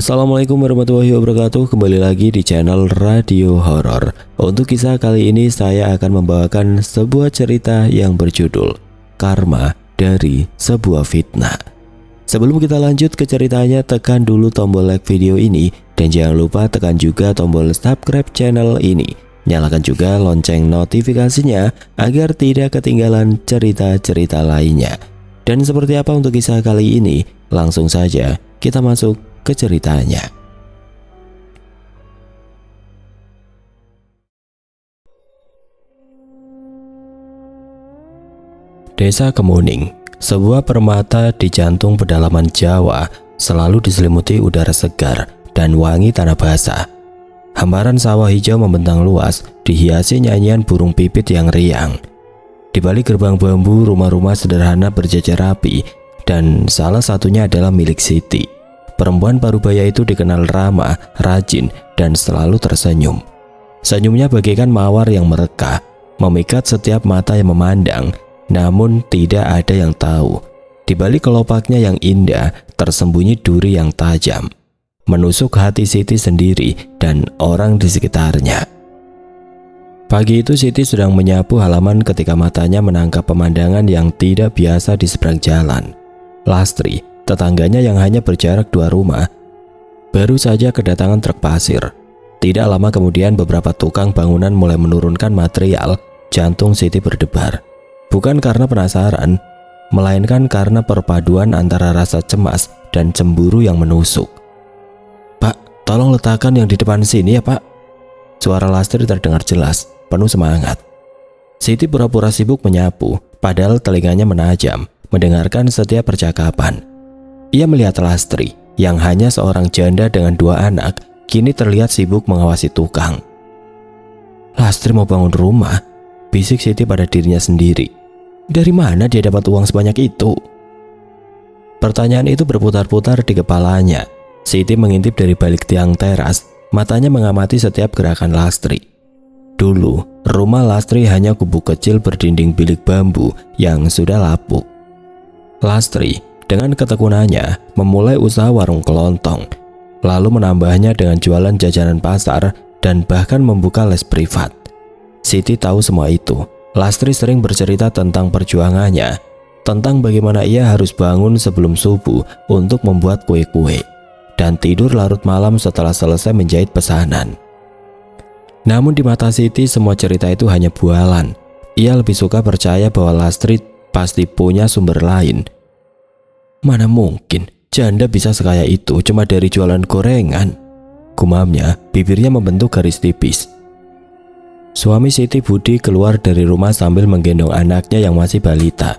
Assalamualaikum warahmatullahi wabarakatuh. Kembali lagi di channel Radio Horor. Untuk kisah kali ini saya akan membawakan sebuah cerita yang berjudul Karma dari Sebuah Fitnah. Sebelum kita lanjut ke ceritanya, tekan dulu tombol like video ini dan jangan lupa tekan juga tombol subscribe channel ini. Nyalakan juga lonceng notifikasinya agar tidak ketinggalan cerita-cerita lainnya. Dan seperti apa untuk kisah kali ini? Langsung saja kita masuk ke ceritanya. Desa Kemuning, sebuah permata di jantung pedalaman Jawa, selalu diselimuti udara segar dan wangi tanah basah. Hamparan sawah hijau membentang luas, dihiasi nyanyian burung pipit yang riang. Di balik gerbang bambu, rumah-rumah sederhana berjajar rapi, dan salah satunya adalah milik Siti. Perempuan parubaya itu dikenal ramah, rajin, dan selalu tersenyum. Senyumnya bagaikan mawar yang merekah, memikat setiap mata yang memandang. Namun tidak ada yang tahu, di balik kelopaknya yang indah tersembunyi duri yang tajam, menusuk hati Siti sendiri dan orang di sekitarnya. Pagi itu Siti sedang menyapu halaman ketika matanya menangkap pemandangan yang tidak biasa di seberang jalan. Lastri, tetangganya yang hanya berjarak 2 rumah, baru saja kedatangan truk pasir. Tidak lama kemudian beberapa tukang bangunan mulai menurunkan material. Jantung Siti berdebar. Bukan karena penasaran, melainkan karena perpaduan antara rasa cemas dan cemburu yang menusuk. "Pak, tolong letakkan yang di depan sini ya, Pak." Suara Lastri terdengar jelas, penuh semangat. Siti pura-pura sibuk menyapu, padahal telinganya menajam, mendengarkan setiap percakapan. Ia melihat Lastri, yang hanya seorang janda dengan 2 anak, kini terlihat sibuk mengawasi tukang. "Lastri mau bangun rumah?" bisik Siti pada dirinya sendiri. Dari mana dia dapat uang sebanyak itu? Pertanyaan itu berputar-putar di kepalanya. Siti mengintip dari balik tiang teras, matanya mengamati setiap gerakan Lastri. Dulu, rumah Lastri hanya gubuk kecil berdinding bilik bambu yang sudah lapuk. Lastri dengan ketekunannya memulai usaha warung kelontong, lalu menambahnya dengan jualan jajanan pasar dan bahkan membuka les privat. Siti tahu semua itu. Lastri sering bercerita tentang perjuangannya, tentang bagaimana ia harus bangun sebelum subuh untuk membuat kue-kue, dan tidur larut malam setelah selesai menjahit pesanan. Namun di mata Siti semua cerita itu hanya bualan. Ia lebih suka percaya bahwa Lastri pasti punya sumber lain. "Mana mungkin janda bisa sekaya itu cuma dari jualan gorengan?" gumamnya, bibirnya membentuk garis tipis. Suami Siti, Budi, keluar dari rumah sambil menggendong anaknya yang masih balita.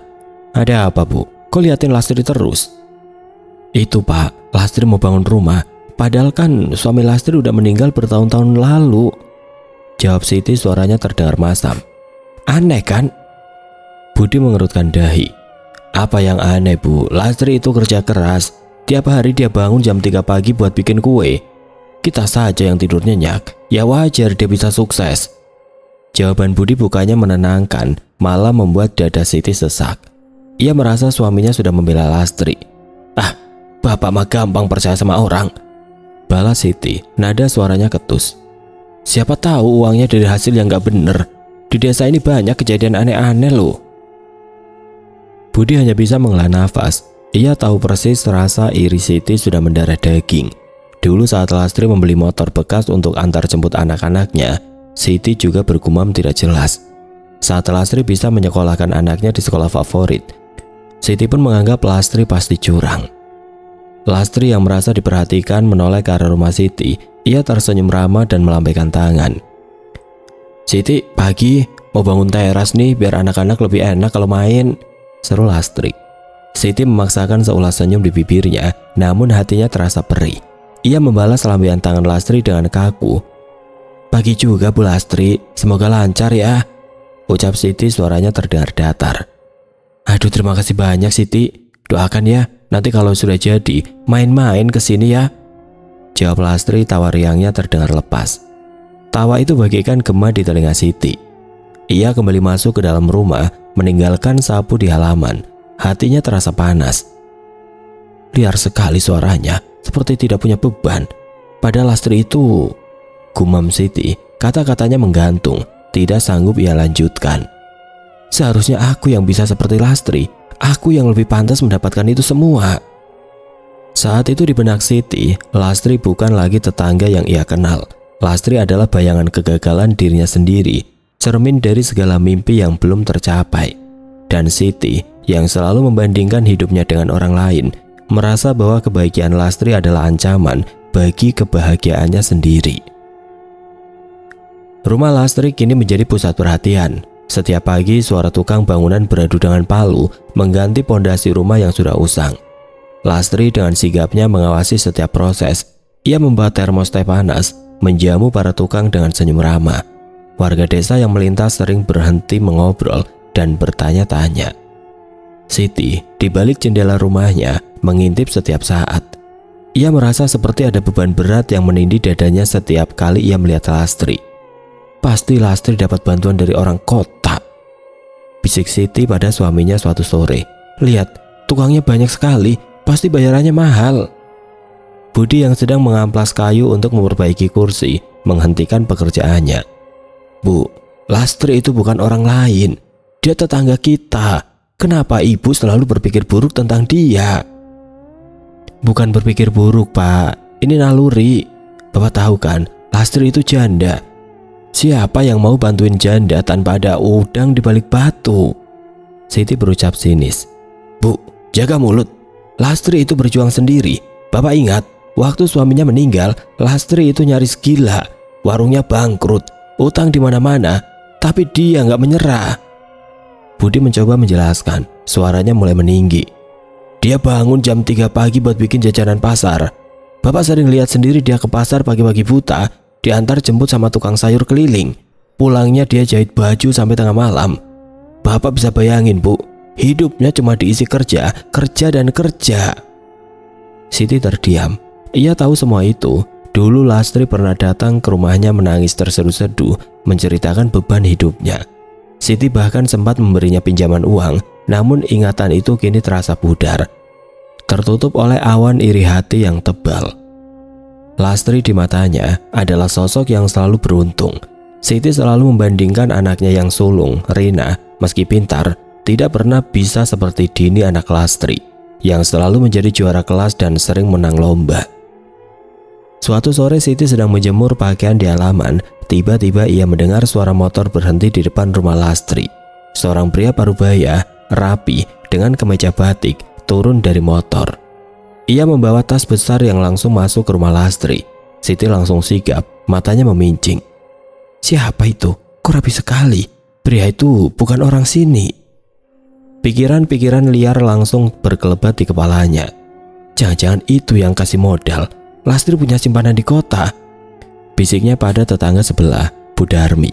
"Ada apa, Bu? Kok liatin Lastri terus?" "Itu, Pak, Lastri mau bangun rumah. Padahal kan suami Lastri udah meninggal bertahun-tahun lalu," jawab Siti, suaranya terdengar masam. "Aneh kan?" Budi mengerutkan dahi. "Apa yang aneh, Bu? Lastri itu kerja keras. Tiap hari dia bangun jam 3 pagi buat bikin kue. Kita saja yang tidur nyenyak. Ya wajar dia bisa sukses." Jawaban Budi bukannya menenangkan, malah membuat dada Siti sesak. Ia merasa suaminya sudah membela Lastri. "Ah, bapak mah gampang percaya sama orang," balas Siti, nada suaranya ketus. "Siapa tahu uangnya dari hasil yang gak bener. Di desa ini banyak kejadian aneh-aneh loh." Budi hanya bisa menghela nafas. Ia tahu persis rasa iri Siti sudah mendarah daging. Dulu saat Lastri membeli motor bekas untuk antar jemput anak-anaknya, Siti juga bergumam tidak jelas. Saat Lastri bisa menyekolahkan anaknya di sekolah favorit, Siti pun menganggap Lastri pasti curang. Lastri yang merasa diperhatikan menoleh ke arah rumah Siti. Ia tersenyum ramah dan melambaikan tangan. "Siti, pagi, mau bangun teras nih biar anak-anak lebih enak kalau main," seru Lastri. Siti memaksakan seulas senyum di bibirnya, namun hatinya terasa perih. Ia membalas lambaian tangan Lastri dengan kaku. "Pagi juga, Bu Lastri, semoga lancar ya," ucap Siti, suaranya terdengar datar. "Aduh, terima kasih banyak Siti. Doakan ya, nanti kalau sudah jadi main-main ke sini ya," jawab Lastri, tawa riangnya terdengar lepas. Tawa itu bagaikan gema di telinga Siti. Ia kembali masuk ke dalam rumah, meninggalkan sapu di halaman. Hatinya terasa panas. "Liar sekali suaranya. seperti tidak punya beban. Padahal Lastri itu, gumam Siti. Kata-katanya menggantung, tidak sanggup ia lanjutkan. Seharusnya aku yang bisa seperti Lastri. Aku yang lebih pantas mendapatkan itu semua. Saat itu di benak Siti, Lastri bukan lagi tetangga yang ia kenal. Lastri adalah bayangan kegagalan dirinya sendiri, cermin dari segala mimpi yang belum tercapai. Dan Siti yang selalu membandingkan hidupnya dengan orang lain, merasa bahwa kebahagiaan Lastri adalah ancaman bagi kebahagiaannya sendiri. Rumah Lastri kini menjadi pusat perhatian. Setiap pagi suara tukang bangunan beradu dengan palu mengganti pondasi rumah yang sudah usang. Lastri dengan sigapnya mengawasi setiap proses. Ia membawa termos teh panas, menjamu para tukang dengan senyum ramah. Warga desa yang melintas sering berhenti mengobrol dan bertanya-tanya. Siti di balik jendela rumahnya mengintip setiap saat. Ia merasa seperti ada beban berat yang menindih dadanya setiap kali ia melihat Lastri. Pasti Lastri dapat bantuan dari orang kota, bisik Siti pada suaminya suatu sore. Lihat, tukangnya banyak sekali, pasti bayarannya mahal. Budi yang sedang mengamplas kayu untuk memperbaiki kursi menghentikan pekerjaannya. Bu, Lastri itu bukan orang lain. Dia tetangga kita. Kenapa ibu selalu berpikir buruk tentang dia? Bukan berpikir buruk, Pak. Ini naluri. Bapak tahu kan, Lastri itu janda. Siapa yang mau bantuin janda tanpa ada udang di balik batu? Siti berucap sinis. Bu, jaga mulut. Lastri itu berjuang sendiri. Bapak ingat, waktu suaminya meninggal, Lastri itu nyaris gila. Warungnya bangkrut, utang di mana-mana, tapi dia nggak menyerah. Budi mencoba menjelaskan, suaranya mulai meninggi. Dia bangun jam 3 pagi buat bikin jajanan pasar. Bapak sering lihat sendiri dia ke pasar pagi-pagi buta, diantar jemput sama tukang sayur keliling. Pulangnya dia jahit baju sampai tengah malam. Bapak bisa bayangin, Bu, hidupnya cuma diisi kerja, kerja dan kerja. Siti terdiam. Ia tahu semua itu. Dulu Lastri pernah datang ke rumahnya menangis terseduh-seduh menceritakan beban hidupnya. Siti bahkan sempat memberinya pinjaman uang, namun ingatan itu kini terasa pudar, tertutup oleh awan iri hati yang tebal. Lastri di matanya adalah sosok yang selalu beruntung. Siti selalu membandingkan anaknya yang sulung, Rina, meski pintar, tidak pernah bisa seperti Dini anak Lastri, yang selalu menjadi juara kelas dan sering menang lomba. Suatu sore Siti sedang menjemur pakaian di halaman, tiba-tiba ia mendengar suara motor berhenti di depan rumah Lastri. Seorang pria parubaya, rapi, dengan kemeja batik, turun dari motor. Ia membawa tas besar yang langsung masuk ke rumah Lastri. Siti langsung sigap, matanya memincing. Siapa itu? Kok rapi sekali? Pria itu bukan orang sini. Pikiran-pikiran liar langsung berkelebat di kepalanya. Jangan-jangan itu yang kasih modal. Lastri punya simpanan di kota. Bisiknya pada tetangga sebelah, Bu Darmi.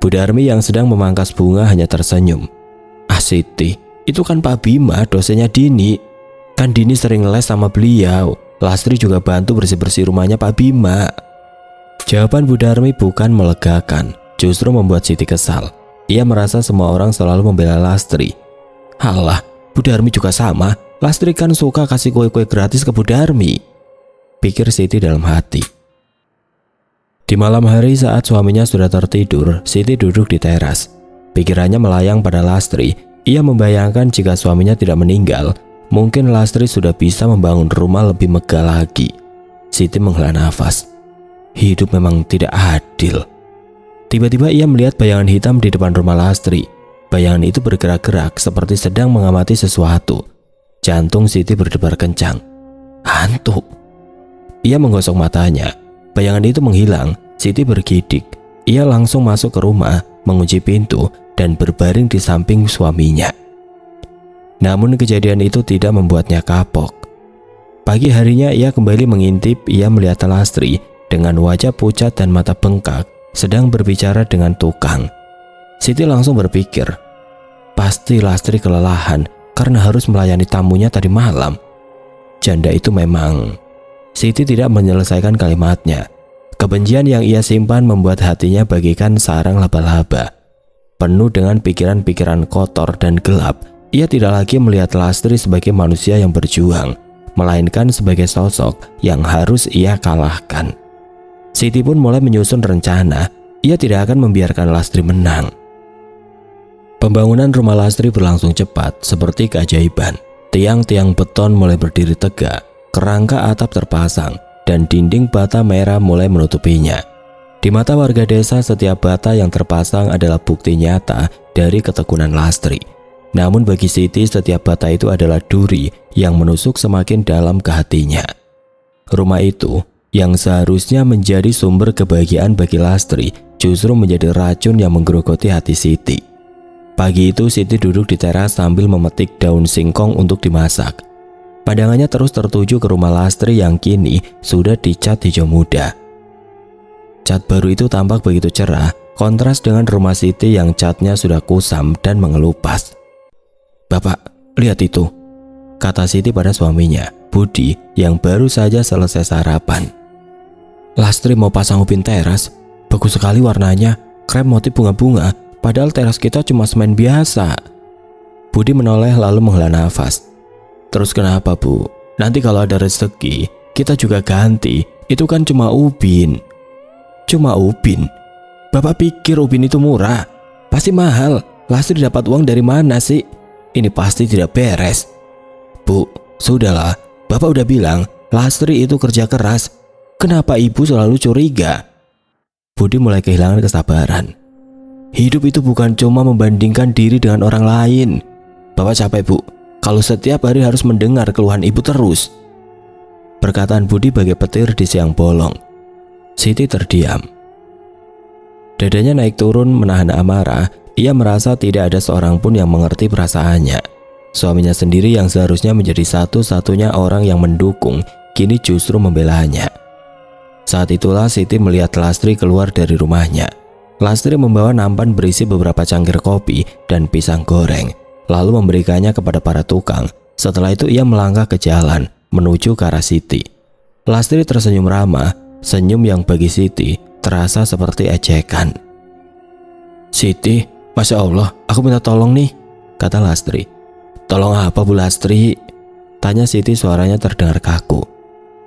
Bu Darmi yang sedang memangkas bunga hanya tersenyum. Ah Siti, itu kan Pak Bima, dosennya Dini. Kan Dini sering les sama beliau. Lastri juga bantu bersih-bersih rumahnya Pak Bima. Jawaban Bu Darmi bukan melegakan, justru membuat Siti kesal. Ia merasa semua orang selalu membela Lastri. Halah, Bu Darmi juga sama. Lastri kan suka kasih kue-kue gratis ke Bu Darmi, pikir Siti dalam hati. Di malam hari saat suaminya sudah tertidur, Siti duduk di teras. Pikirannya melayang pada Lastri. Ia membayangkan jika suaminya tidak meninggal, mungkin Lastri sudah bisa membangun rumah lebih megah lagi. Siti menghela nafas. Hidup memang tidak adil. Tiba-tiba ia melihat bayangan hitam di depan rumah Lastri. Bayangan itu bergerak-gerak seperti sedang mengamati sesuatu. Jantung Siti berdebar kencang. Hantu. Ia menggosok matanya. Bayangan itu menghilang. Siti bergidik. Ia langsung masuk ke rumah, mengunci pintu, dan berbaring di samping suaminya. Namun kejadian itu tidak membuatnya kapok. Pagi harinya ia kembali mengintip. Ia melihat Lastri dengan wajah pucat dan mata bengkak sedang berbicara dengan tukang. Siti langsung berpikir, pasti Lastri kelelahan karena harus melayani tamunya tadi malam. Janda itu memang... Siti tidak menyelesaikan kalimatnya. Kebencian yang ia simpan membuat hatinya bagaikan sarang laba-laba. Penuh dengan pikiran-pikiran kotor dan gelap, ia tidak lagi melihat Lastri sebagai manusia yang berjuang, melainkan sebagai sosok yang harus ia kalahkan. Siti pun mulai menyusun rencana. Ia tidak akan membiarkan Lastri menang. Pembangunan rumah Lastri berlangsung cepat seperti keajaiban. Tiang-tiang beton mulai berdiri tegak, kerangka atap terpasang, dan dinding bata merah mulai menutupinya. Di mata warga desa, setiap bata yang terpasang adalah bukti nyata dari ketekunan Lastri. Namun bagi Siti, setiap bata itu adalah duri yang menusuk semakin dalam ke hatinya. Rumah itu, yang seharusnya menjadi sumber kebahagiaan bagi Lastri, justru menjadi racun yang menggerogoti hati Siti. Pagi itu Siti duduk di teras sambil memetik daun singkong untuk dimasak. Pandangannya terus tertuju ke rumah Lastri yang kini sudah dicat hijau muda. Cat baru itu tampak begitu cerah, kontras dengan rumah Siti yang catnya sudah kusam dan mengelupas. "Bapak, lihat itu," kata Siti pada suaminya, Budi, yang baru saja selesai sarapan. "Lastri mau pasang ubin teras. Bagus sekali warnanya, krem motif bunga-bunga, padahal teras kita cuma semen biasa." Budi menoleh lalu menghela nafas. "Terus kenapa, Bu? Nanti kalau ada rezeki, kita juga ganti. Itu kan cuma ubin." "Cuma ubin? Bapak pikir ubin itu murah? Pasti mahal. Lastri dapat uang dari mana sih? Ini pasti tidak beres." "Bu, sudahlah. Bapak udah bilang Lastri itu kerja keras. Kenapa Ibu selalu curiga?" Budi mulai kehilangan kesabaran. "Hidup itu bukan cuma membandingkan diri dengan orang lain. Bapak capek, Bu, kalau setiap hari harus mendengar keluhan Ibu terus." Perkataan Budi bagai petir di siang bolong. Siti terdiam. Dadanya naik turun menahan amarah. Ia merasa tidak ada seorang pun yang mengerti perasaannya. Suaminya sendiri yang seharusnya menjadi satu-satunya orang yang mendukung, kini justru membelanya. Saat itulah Siti melihat Lastri keluar dari rumahnya. Lastri membawa nampan berisi beberapa cangkir kopi dan pisang goreng, lalu memberikannya kepada para tukang. Setelah itu ia melangkah ke jalan menuju ke arah Siti. Lastri tersenyum ramah, senyum yang bagi Siti terasa seperti ejekan. "Siti, Masya Allah, aku minta tolong nih," kata Lastri. "Tolong apa, Bu Lastri?" tanya Siti, suaranya terdengar kaku.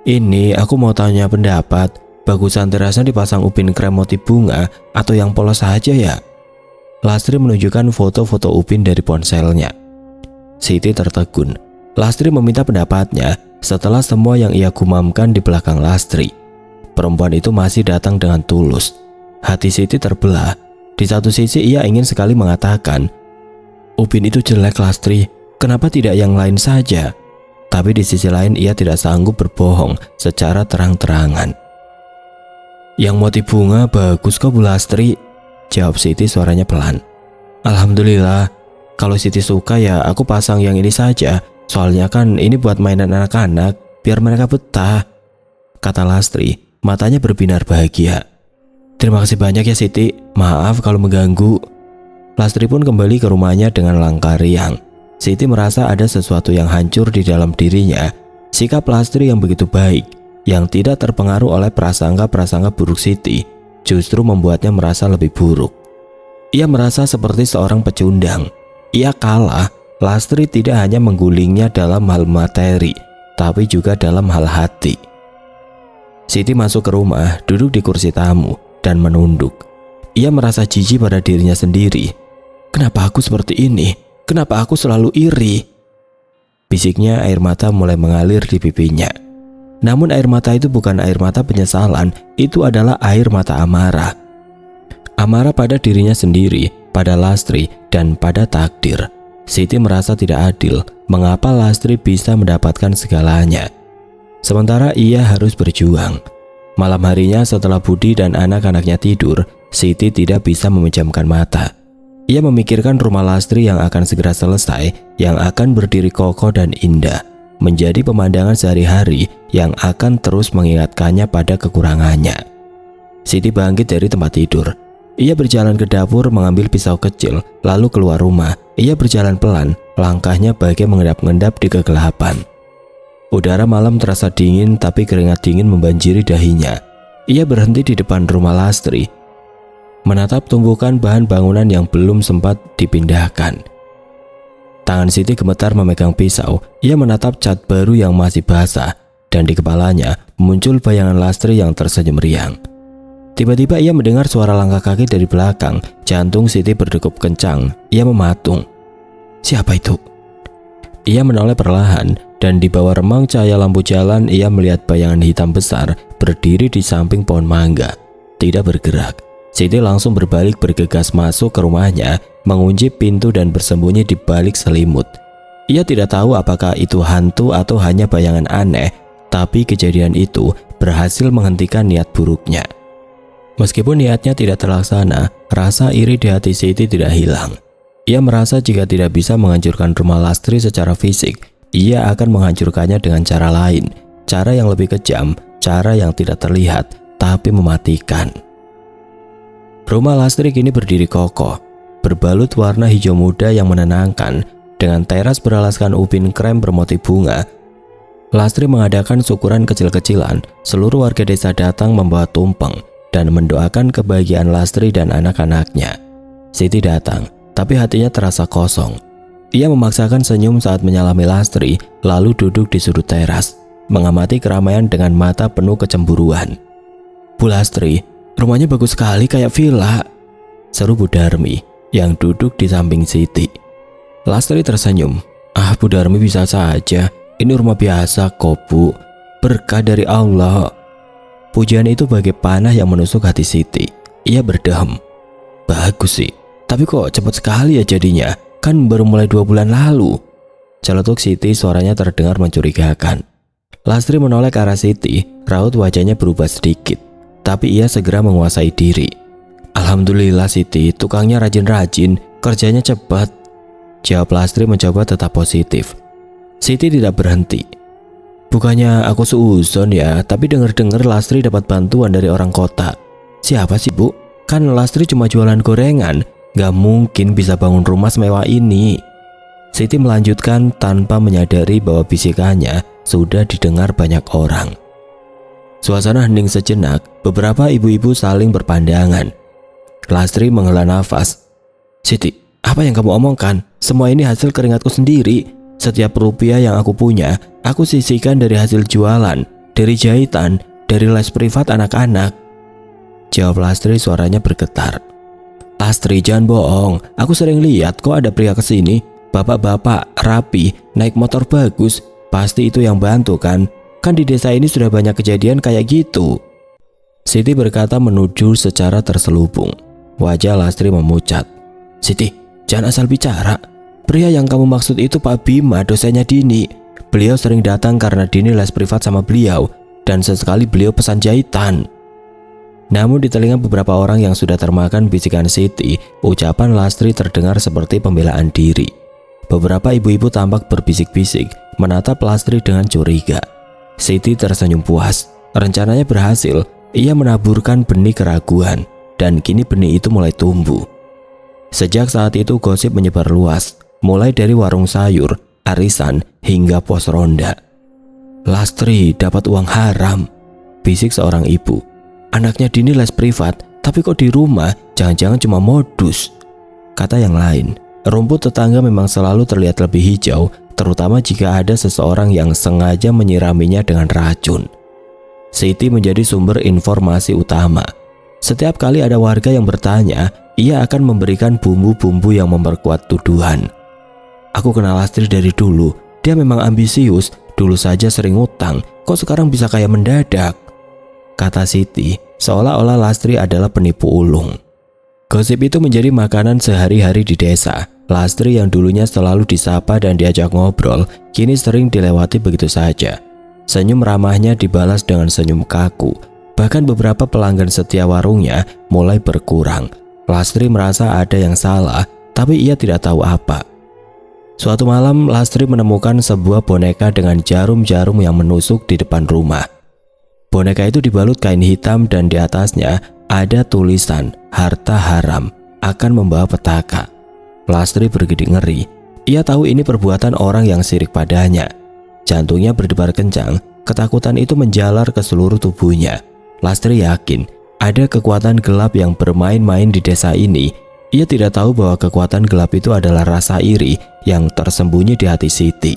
"Ini aku mau tanya pendapat, bagusan terasnya dipasang ubin krem motif bunga atau yang polos saja ya?" Lastri menunjukkan foto-foto ubin dari ponselnya. Siti tertegun. Lastri meminta pendapatnya setelah semua yang ia gumamkan di belakang Lastri. Perempuan itu masih datang dengan tulus. Hati Siti terbelah. Di satu sisi ia ingin sekali mengatakan, "Ubin itu jelek, Lastri, kenapa tidak yang lain saja?" Tapi di sisi lain ia tidak sanggup berbohong secara terang-terangan. "Yang motif bunga bagus kok, Bu Lastri," jawab Siti, suaranya pelan. "Alhamdulillah, kalau Siti suka ya aku pasang yang ini saja. Soalnya kan ini buat mainan anak-anak, biar mereka betah," kata Lastri, matanya berbinar bahagia. "Terima kasih banyak ya Siti, maaf kalau mengganggu." Lastri pun kembali ke rumahnya dengan langkah riang. Siti merasa ada sesuatu yang hancur di dalam dirinya. Sikap Lastri yang begitu baik, yang tidak terpengaruh oleh prasangka-prasangka buruk Siti, justru membuatnya merasa lebih buruk. Ia merasa seperti seorang pecundang. Ia kalah. Lastri tidak hanya menggulingnya dalam hal materi, tapi juga dalam hal hati. Siti masuk ke rumah, duduk di kursi tamu, dan menunduk. Ia merasa jijik pada dirinya sendiri. "Kenapa aku seperti ini? Kenapa aku selalu iri?" Bisiknya, air mata mulai mengalir di pipinya. Namun air mata itu bukan air mata penyesalan, itu adalah air mata amarah. Amarah pada dirinya sendiri, pada Lastri, dan pada takdir. Siti merasa tidak adil, mengapa Lastri bisa mendapatkan segalanya, sementara ia harus berjuang. Malam harinya setelah Budi dan anak-anaknya tidur, Siti tidak bisa memejamkan mata. Ia memikirkan rumah Lastri yang akan segera selesai, yang akan berdiri kokoh dan indah, menjadi pemandangan sehari-hari yang akan terus mengingatkannya pada kekurangannya. Siti bangkit dari tempat tidur. Ia berjalan ke dapur mengambil pisau kecil, lalu keluar rumah. Ia berjalan pelan, langkahnya bagai mengendap-endap di kegelapan. Udara malam terasa dingin, tapi keringat dingin membanjiri dahinya. Ia berhenti di depan rumah Lastri, menatap tumpukan bahan bangunan yang belum sempat dipindahkan. Tangan Siti gemetar memegang pisau. Ia menatap cat baru yang masih basah, dan di kepalanya muncul bayangan Lastri yang tersenyum riang. Tiba-tiba ia mendengar suara langkah kaki dari belakang. Jantung Siti berdegup kencang. Ia mematung. Siapa itu? Ia menoleh perlahan, dan di bawah remang cahaya lampu jalan ia melihat bayangan hitam besar berdiri di samping pohon mangga, tidak bergerak. Siti langsung berbalik bergegas masuk ke rumahnya, mengunci pintu dan bersembunyi di balik selimut. Ia tidak tahu apakah itu hantu atau hanya bayangan aneh, tapi kejadian itu berhasil menghentikan niat buruknya. Meskipun niatnya tidak terlaksana, rasa iri di hati Siti tidak hilang. Ia merasa jika tidak bisa menghancurkan rumah Lastri secara fisik, ia akan menghancurkannya dengan cara lain, cara yang lebih kejam, cara yang tidak terlihat tapi mematikan. Rumah Lastri kini berdiri kokoh, berbalut warna hijau muda yang menenangkan, dengan teras beralaskan ubin krem bermotif bunga. Lastri mengadakan syukuran kecil-kecilan. Seluruh warga desa datang membawa tumpeng dan mendoakan kebahagiaan Lastri dan anak-anaknya. Siti datang, tapi hatinya terasa kosong. Ia memaksakan senyum saat menyalami Lastri, lalu duduk di sudut teras, mengamati keramaian dengan mata penuh kecemburuan. Bu Lastri, rumahnya bagus sekali kayak villa, seru Bu Darmi yang duduk di samping Siti. Lastri tersenyum. Ah, Bu Darmi bisa saja, ini rumah biasa kok Bu, berkah dari Allah. Pujian itu bagai panah yang menusuk hati Siti. Ia berdehem. Bagus sih, tapi kok cepat sekali ya jadinya, kan baru mulai 2 bulan lalu. Celetuk Siti, suaranya terdengar mencurigakan. Lastri menoleh ke arah Siti, raut wajahnya berubah sedikit, tapi ia segera menguasai diri. Alhamdulillah Siti, tukangnya rajin-rajin, kerjanya cepat. Jawab Lastri mencoba tetap positif. Siti tidak berhenti. Bukannya aku suuzon ya, tapi dengar-dengar Lastri dapat bantuan dari orang kota. Siapa sih Bu? Kan Lastri cuma jualan gorengan, gak mungkin bisa bangun rumah semewah ini. Siti melanjutkan tanpa menyadari bahwa bisikannya sudah didengar banyak orang. Suasana hening sejenak, beberapa ibu-ibu saling berpandangan. Lastri menghela nafas. Siti, apa yang kamu omongkan? Semua ini hasil keringatku sendiri. Setiap rupiah yang aku punya, aku sisihkan dari hasil jualan, dari jahitan, dari les privat anak-anak. Jawab Lastri, suaranya bergetar. Lastri, jangan bohong, aku sering lihat kok ada pria kesini, bapak-bapak, rapi, naik motor bagus, pasti itu yang bantu kan? Kan di desa ini sudah banyak kejadian kayak gitu. Siti berkata menuju secara terselubung. Wajah Lastri memucat. Siti, jangan asal bicara. Pria yang kamu maksud itu Pak Bima, dosennya Dini. Beliau sering datang karena Dini les privat sama beliau, dan sesekali beliau pesan jahitan. Namun di telinga beberapa orang yang sudah termakan bisikan Siti, ucapan Lastri terdengar seperti pembelaan diri. Beberapa ibu-ibu tampak berbisik-bisik, menatap Lastri dengan curiga. Siti tersenyum puas. Rencananya berhasil. Ia menaburkan benih keraguan, dan kini benih itu mulai tumbuh. Sejak saat itu gosip menyebar luas, mulai dari warung sayur, arisan, hingga pos ronda. Lastri dapat uang haram, bisik seorang ibu. Anaknya Dini les privat, tapi kok di rumah jangan-jangan cuma modus. Kata yang lain, rumput tetangga memang selalu terlihat lebih hijau, terutama jika ada seseorang yang sengaja menyiraminya dengan racun. Siti menjadi sumber informasi utama. Setiap kali ada warga yang bertanya, ia akan memberikan bumbu-bumbu yang memperkuat tuduhan. Aku kenal Lastri dari dulu, dia memang ambisius, dulu saja sering utang, kok sekarang bisa kaya mendadak? Kata Siti, seolah-olah Lastri adalah penipu ulung. Gosip itu menjadi makanan sehari-hari di desa. Lastri yang dulunya selalu disapa dan diajak ngobrol, kini sering dilewati begitu saja. Senyum ramahnya dibalas dengan senyum kaku. Bahkan beberapa pelanggan setia warungnya mulai berkurang. Lastri merasa ada yang salah, tapi ia tidak tahu apa. Suatu malam Lastri menemukan sebuah boneka dengan jarum-jarum yang menusuk di depan rumah. Boneka itu dibalut kain hitam dan di atasnya ada tulisan harta haram akan membawa petaka. Lastri bergidik ngeri. Ia tahu ini perbuatan orang yang sirik padanya. Jantungnya berdebar kencang, ketakutan itu menjalar ke seluruh tubuhnya. Lastri yakin ada kekuatan gelap yang bermain-main di desa ini, Ia tidak tahu bahwa kekuatan gelap itu adalah rasa iri yang tersembunyi di hati Siti.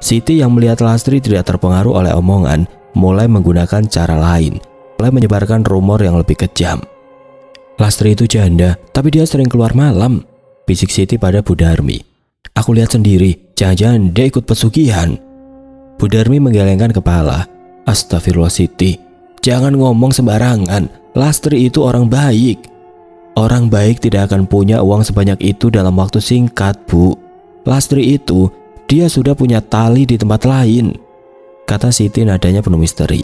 Siti yang melihat Lastri tidak terpengaruh oleh omongan, mulai menggunakan cara lain, mulai menyebarkan rumor yang lebih kejam. Lastri itu janda, tapi dia sering keluar malam, bisik Siti pada Bu Darmi. Aku lihat sendiri, jangan-jangan dia ikut pesugihan. Bu Darmi menggelengkan kepala. Astagfirullah Siti, jangan ngomong sembarangan, Lastri itu orang baik. Orang baik tidak akan punya uang sebanyak itu dalam waktu singkat, Bu. Lastri itu, dia sudah punya tali di tempat lain, kata Siti nadanya penuh misteri.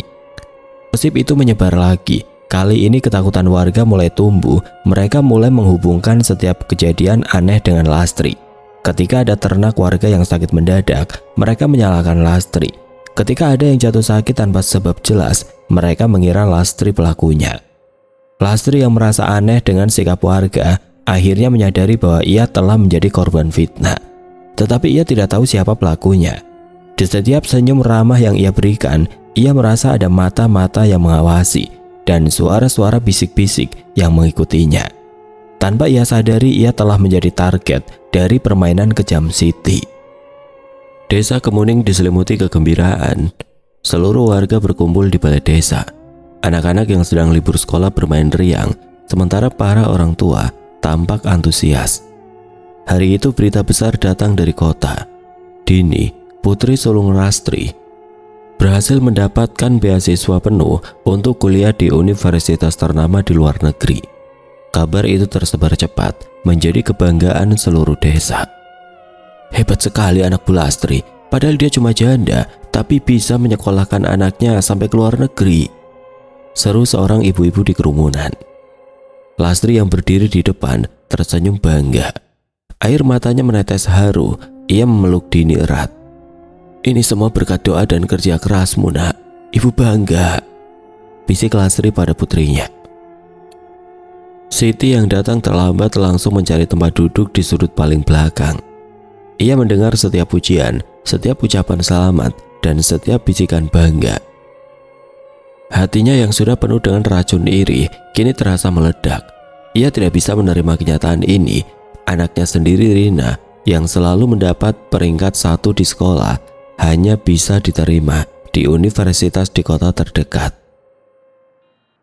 Gosip itu menyebar lagi. Kali ini ketakutan warga mulai tumbuh. Mereka mulai menghubungkan setiap kejadian aneh dengan Lastri. Ketika ada ternak warga yang sakit mendadak, mereka menyalahkan Lastri. Ketika ada yang jatuh sakit tanpa sebab jelas, mereka mengira Lastri pelakunya. Lastri yang merasa aneh dengan sikap warga, akhirnya menyadari bahwa ia telah menjadi korban fitnah. Tetapi ia tidak tahu siapa pelakunya. Di setiap senyum ramah yang ia berikan, ia merasa ada mata-mata yang mengawasi dan suara-suara bisik-bisik yang mengikutinya. Tanpa ia sadari, ia telah menjadi target dari permainan kejam Siti. Desa Kemuning diselimuti kegembiraan. Seluruh warga berkumpul di balai desa. Anak-anak yang sedang libur sekolah bermain riang, sementara para orang tua tampak antusias. Hari itu berita besar datang dari kota. Dini, putri sulung Lastri, berhasil mendapatkan beasiswa penuh untuk kuliah di universitas ternama di luar negeri. Kabar itu tersebar cepat, menjadi kebanggaan seluruh desa. Hebat sekali anak Bu Lastri, padahal dia cuma janda, tapi bisa menyekolahkan anaknya sampai ke luar negeri, seru seorang ibu-ibu di kerumunan. Lastri yang berdiri di depan tersenyum bangga. Air matanya menetes haru. Ia memeluk Dini erat. Ini semua berkat doa dan kerja kerasmu, nak. Ibu bangga, bisik Lastri pada putrinya. Siti yang datang terlambat langsung mencari tempat duduk di sudut paling belakang. Ia mendengar setiap pujian, setiap ucapan selamat, dan setiap bisikan bangga. Hatinya yang sudah penuh dengan racun iri kini terasa meledak. Ia tidak bisa menerima kenyataan ini. Anaknya sendiri, Rina, yang selalu mendapat peringkat 1 di sekolah, hanya bisa diterima di universitas di kota terdekat.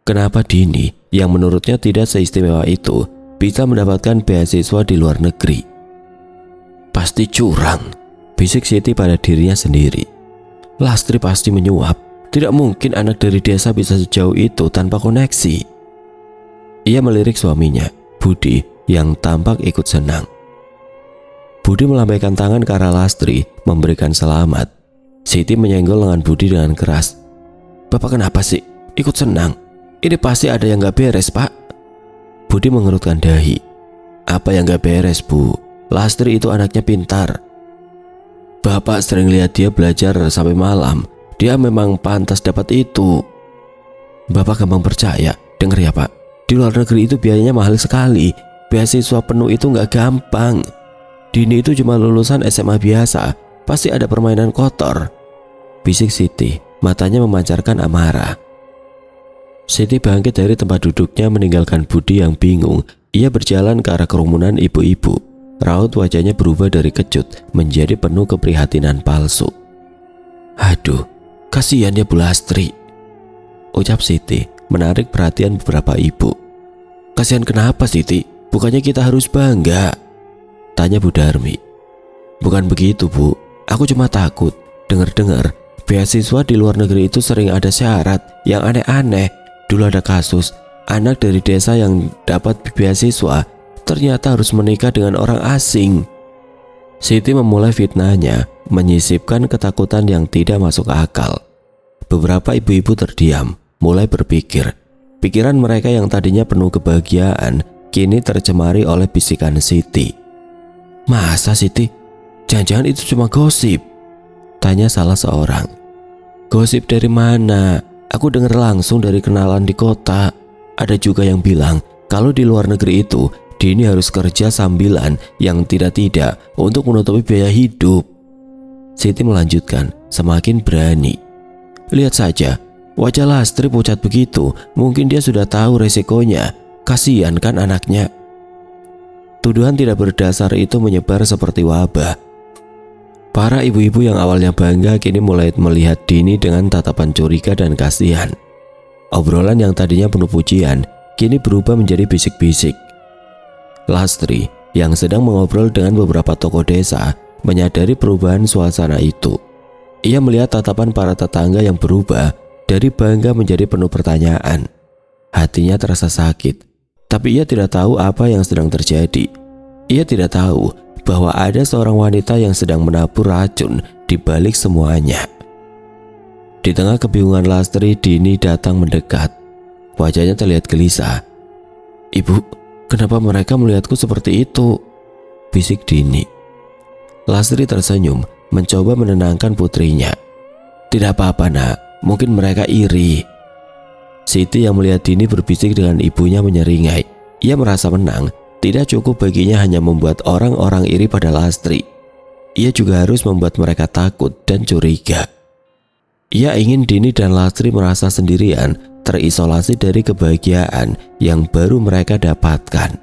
Kenapa Dini, yang menurutnya tidak seistimewa itu, bisa mendapatkan beasiswa di luar negeri? Pasti curang, bisik Siti pada dirinya sendiri. Lastri pasti menyuap. Tidak mungkin anak dari desa bisa sejauh itu tanpa koneksi. Ia melirik suaminya, Budi, yang tampak ikut senang. Budi melambaikan tangan ke arah Lastri, memberikan selamat. Siti menyenggol lengan Budi dengan keras. Bapak kenapa sih? Ikut senang? Ini pasti ada yang gak beres, Pak. Budi mengerutkan dahi. Apa yang gak beres, Bu? Lastri itu anaknya pintar. Bapak sering lihat dia belajar sampai malam. Dia memang pantas dapat itu. Bapak gampang percaya. Dengar ya, Pak, di luar negeri itu biayanya mahal sekali. Beasiswa penuh itu nggak gampang. Dini itu cuma lulusan SMA biasa. Pasti ada permainan kotor, bisik Siti, matanya memancarkan amarah. Siti bangkit dari tempat duduknya meninggalkan Budi yang bingung. Ia berjalan ke arah kerumunan ibu-ibu. Raut wajahnya berubah dari kecut menjadi penuh keprihatinan palsu. Aduh, kasihan ya Bu Lastri, ucap Siti menarik perhatian beberapa ibu. Kasihan kenapa Siti? Bukannya kita harus bangga? Tanya Bu Darmi. Bukan begitu Bu, aku cuma takut dengar-dengar beasiswa di luar negeri itu sering ada syarat yang aneh-aneh. Dulu ada kasus anak dari desa yang dapat beasiswa ternyata harus menikah dengan orang asing. Siti memulai fitnahnya, menyisipkan ketakutan yang tidak masuk akal. Beberapa ibu-ibu terdiam, mulai berpikir. Pikiran mereka yang tadinya penuh kebahagiaan kini tercemari oleh bisikan Siti. Masa Siti? Jangan-jangan itu cuma gosip? Tanya salah seorang. Gosip dari mana? Aku dengar langsung dari kenalan di kota. Ada juga yang bilang kalau di luar negeri itu Dini harus kerja sambilan yang tidak-tidak untuk menutupi biaya hidup. Siti melanjutkan, semakin berani. Lihat saja, wajah Lastri pucat begitu. Mungkin dia sudah tahu resikonya. Kasihan kan anaknya. Tuduhan tidak berdasar itu menyebar seperti wabah. Para ibu-ibu yang awalnya bangga kini mulai melihat Dini dengan tatapan curiga dan kasihan. Obrolan yang tadinya penuh pujian kini berubah menjadi bisik-bisik. Lastri yang sedang mengobrol dengan beberapa tokoh desa menyadari perubahan suasana itu. Ia melihat tatapan para tetangga yang berubah dari bangga menjadi penuh pertanyaan. Hatinya terasa sakit, tapi ia tidak tahu apa yang sedang terjadi. Ia tidak tahu bahwa ada seorang wanita yang sedang menabur racun di balik semuanya. Di tengah kebingungan Lastri, Dini datang mendekat. Wajahnya terlihat gelisah. "Ibu, kenapa mereka melihatku seperti itu?" bisik Dini. Lastri tersenyum, mencoba menenangkan putrinya. "Tidak apa-apa nak, mungkin mereka iri." Siti yang melihat Dini berbisik dengan ibunya menyeringai. Ia merasa menang. Tidak cukup baginya hanya membuat orang-orang iri pada Lastri. Ia juga harus membuat mereka takut dan curiga. Ia ingin Dini dan Lastri merasa sendirian, terisolasi dari kebahagiaan yang baru mereka dapatkan.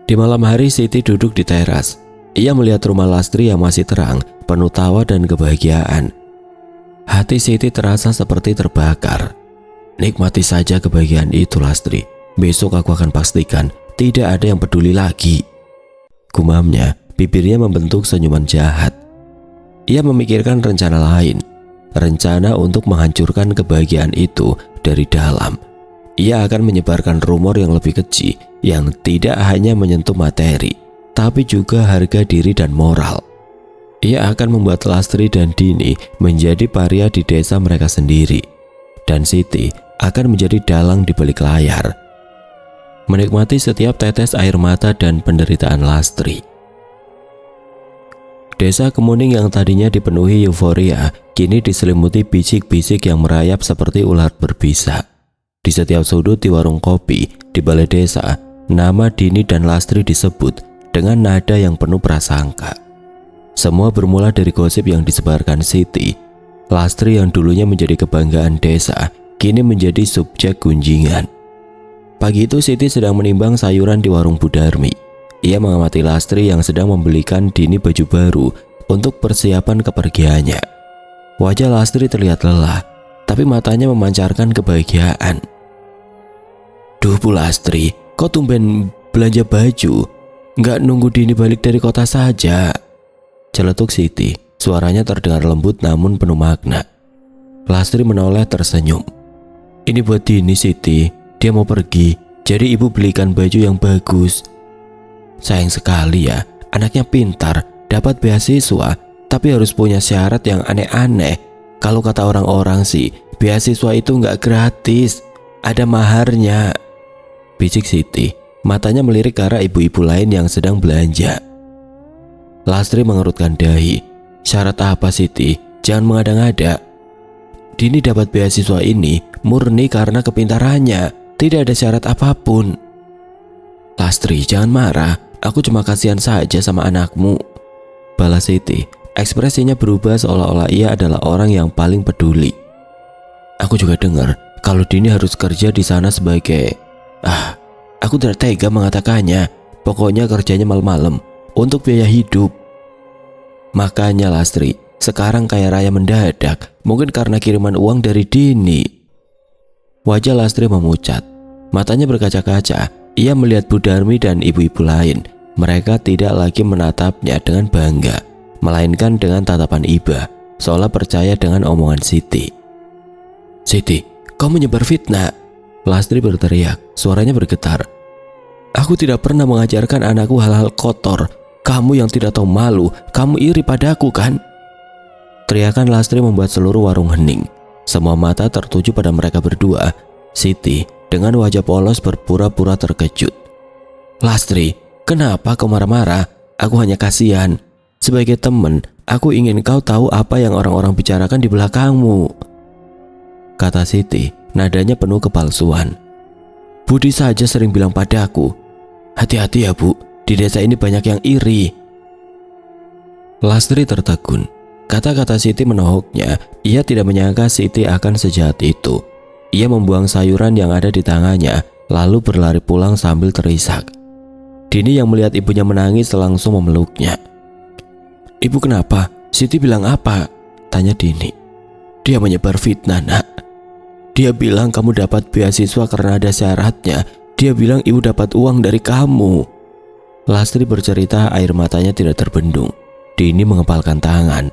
Di malam hari Siti duduk di teras. Ia melihat rumah Lastri yang masih terang, penuh tawa dan kebahagiaan. Hati Siti terasa seperti terbakar. "Nikmati saja kebahagiaan itu Lastri. Besok aku akan pastikan tidak ada yang peduli lagi," gumamnya. Bibirnya membentuk senyuman jahat. Ia memikirkan rencana lain, rencana untuk menghancurkan kebahagiaan itu dari dalam. Ia akan menyebarkan rumor yang lebih keji, yang tidak hanya menyentuh materi, tapi juga harga diri dan moral. Ia akan membuat Lastri dan Dini menjadi paria di desa mereka sendiri, dan Siti akan menjadi dalang di balik layar, menikmati setiap tetes air mata dan penderitaan Lastri. Desa Kemuning yang tadinya dipenuhi euforia kini diselimuti bisik-bisik yang merayap seperti ular berbisa. Di setiap sudut di warung kopi di balai desa, nama Dini dan Lastri disebut dengan nada yang penuh prasangka. Semua bermula dari gosip yang disebarkan Siti. Lastri yang dulunya menjadi kebanggaan desa kini menjadi subjek gunjingan. Pagi itu Siti sedang menimbang sayuran di warung Budarmi. Ia mengamati Lastri yang sedang membelikan Dini baju baru untuk persiapan kepergiannya. Wajah Lastri terlihat lelah, tapi matanya memancarkan kebahagiaan. "Duh Bu Lastri, kok tumben belanja baju? Nggak nunggu Dini balik dari kota saja?" celetuk Siti. Suaranya terdengar lembut namun penuh makna. Lastri menoleh tersenyum. "Ini buat Dini Siti, dia mau pergi, jadi ibu belikan baju yang bagus. Sayang sekali ya, anaknya pintar, dapat beasiswa, tapi harus punya syarat yang aneh-aneh. Kalau kata orang-orang sih, beasiswa itu nggak gratis, ada maharnya," bisik Siti. Matanya melirik ke arah ibu-ibu lain yang sedang belanja. Lastri mengerutkan dahi. "Syarat apa Siti? Jangan mengada-ngada. Dini dapat beasiswa ini murni karena kepintarannya, tidak ada syarat apapun." "Lastri, jangan marah. Aku cuma kasihan saja sama anakmu," balas Siti. Ekspresinya berubah seolah-olah ia adalah orang yang paling peduli. "Aku juga dengar kalau Dini harus kerja di sana sebagai... aku tidak tega mengatakannya. Pokoknya kerjanya malam-malam untuk biaya hidup." "Makanya Lastri, sekarang kaya raya mendadak, mungkin karena kiriman uang dari Dini." Wajah Lastri memucat, matanya berkaca-kaca. Ia melihat Budarmi dan ibu-ibu lain. Mereka tidak lagi menatapnya dengan bangga, melainkan dengan tatapan iba, seolah percaya dengan omongan Siti. "Siti, kau menyebar fitnah!" Lastri berteriak, suaranya bergetar. "Aku tidak pernah mengajarkan anakku hal-hal kotor. Kamu yang tidak tahu malu, kamu iri padaku kan?" Teriakan Lastri membuat seluruh warung hening. Semua mata tertuju pada mereka berdua. Siti dengan wajah polos berpura-pura terkejut. "Lastri, kenapa kau marah-marah? Aku hanya kasihan. Sebagai teman, aku ingin kau tahu apa yang orang-orang bicarakan di belakangmu," kata Siti, nadanya penuh kepalsuan. "Budi saja sering bilang padaku, hati-hati ya Bu, di desa ini banyak yang iri." Lastri tertegun. Kata-kata Siti menohoknya. Ia tidak menyangka Siti akan sejahat itu. Ia membuang sayuran yang ada di tangannya, lalu berlari pulang sambil terisak. Dini yang melihat ibunya menangis langsung memeluknya. "Ibu kenapa? Siti bilang apa?" tanya Dini. "Dia menyebar fitnah, nak. Dia bilang kamu dapat beasiswa karena ada syaratnya. Dia bilang ibu dapat uang dari kamu." Lastri bercerita, air matanya tidak terbendung. Dini mengepalkan tangan.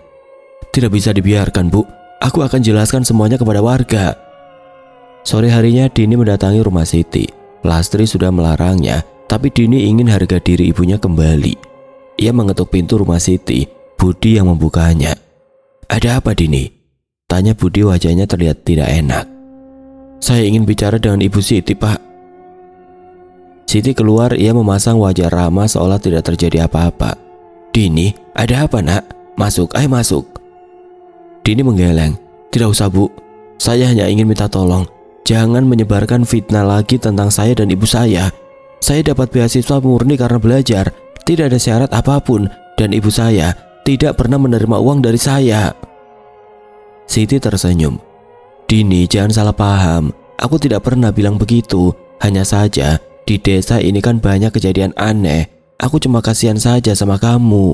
"Tidak bisa dibiarkan, Bu. Aku akan jelaskan semuanya kepada warga." Sore harinya Dini mendatangi rumah Siti. Lastri sudah melarangnya, tapi Dini ingin harga diri ibunya kembali. Ia mengetuk pintu rumah Siti. Budi yang membukanya. "Ada apa, Dini?" tanya Budi, wajahnya terlihat tidak enak. "Saya ingin bicara dengan Ibu Siti, Pak." Siti keluar, ia memasang wajah ramah seolah tidak terjadi apa-apa. "Dini, ada apa, nak? Masuk, ayo masuk." Dini menggeleng. "Tidak usah, Bu. Saya hanya ingin minta tolong. Jangan menyebarkan fitnah lagi tentang saya dan ibu saya. Saya dapat beasiswa murni karena belajar. Tidak ada syarat apapun. Dan ibu saya tidak pernah menerima uang dari saya." Siti tersenyum. "Dini, jangan salah paham. Aku tidak pernah bilang begitu. Hanya saja di desa ini kan banyak kejadian aneh. Aku cuma kasihan saja sama kamu."